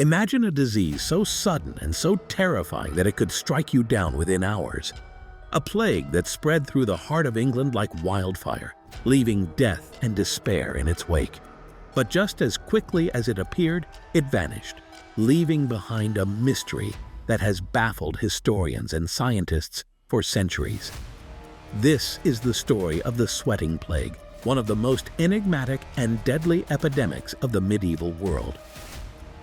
Imagine a disease so sudden and so terrifying that it could strike you down within hours. A plague that spread through the heart of England like wildfire, leaving death and despair in its wake. But just as quickly as it appeared, it vanished, leaving behind a mystery that has baffled historians and scientists for centuries. This is the story of the sweating plague, one of the most enigmatic and deadly epidemics of the medieval world.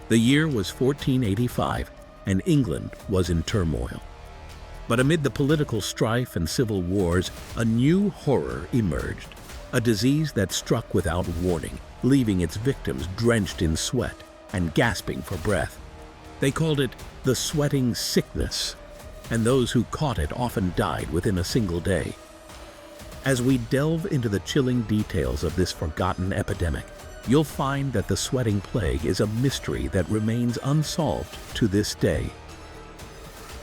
The year was 1485, and England was in turmoil. But amid the political strife and civil wars, a new horror emerged, a disease that struck without warning, leaving its victims drenched in sweat and gasping for breath. They called it the sweating sickness, and those who caught it often died within a single day. As we delve into the chilling details of this forgotten epidemic, you'll find that the sweating plague is a mystery that remains unsolved to this day.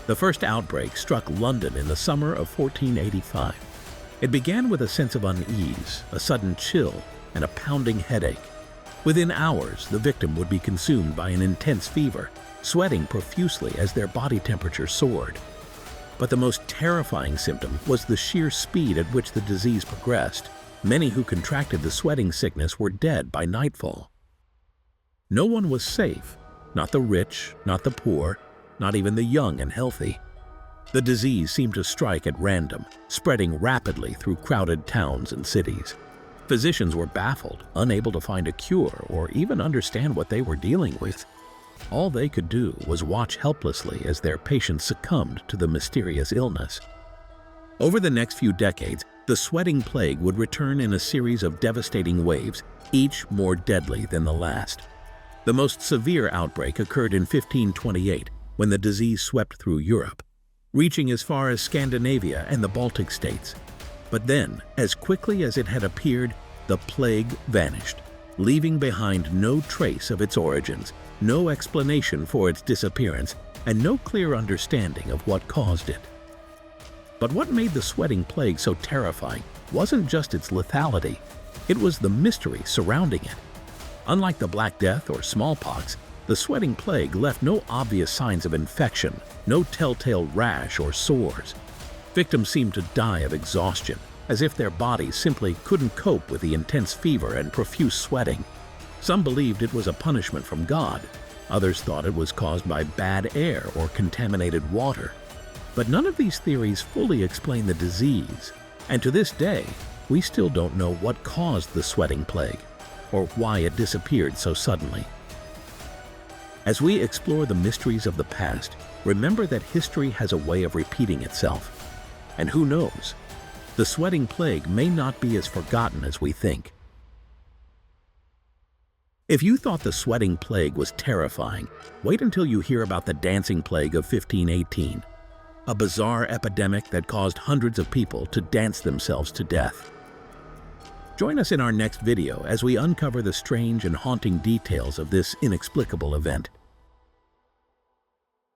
The first outbreak struck London in the summer of 1485. It began with a sense of unease, a sudden chill, and a pounding headache. Within hours, the victim would be consumed by an intense fever, sweating profusely as their body temperature soared. But the most terrifying symptom was the sheer speed at which the disease progressed. Many who contracted the sweating sickness were dead by nightfall. No one was safe, not the rich, not the poor, not even the young and healthy. The disease seemed to strike at random, spreading rapidly through crowded towns and cities. Physicians were baffled, unable to find a cure or even understand what they were dealing with. All they could do was watch helplessly as their patients succumbed to the mysterious illness. Over the next few decades, the sweating plague would return in a series of devastating waves, each more deadly than the last. The most severe outbreak occurred in 1528, when the disease swept through Europe, reaching as far as Scandinavia and the Baltic states. But then, as quickly as it had appeared, the plague vanished, leaving behind no trace of its origins, no explanation for its disappearance, and no clear understanding of what caused it. But what made the sweating plague so terrifying wasn't just its lethality, it was the mystery surrounding it. Unlike the Black Death or smallpox, the sweating plague left no obvious signs of infection, no telltale rash or sores. Victims seemed to die of exhaustion, as if their bodies simply couldn't cope with the intense fever and profuse sweating. Some believed it was a punishment from God. Others thought it was caused by bad air or contaminated water. But none of these theories fully explain the disease, and to this day, we still don't know what caused the sweating plague, or why it disappeared so suddenly. As we explore the mysteries of the past, remember that history has a way of repeating itself. And who knows, the sweating plague may not be as forgotten as we think. If you thought the sweating plague was terrifying, wait until you hear about the dancing plague of 1518. A bizarre epidemic that caused hundreds of people to dance themselves to death. Join us in our next video as we uncover the strange and haunting details of this inexplicable event.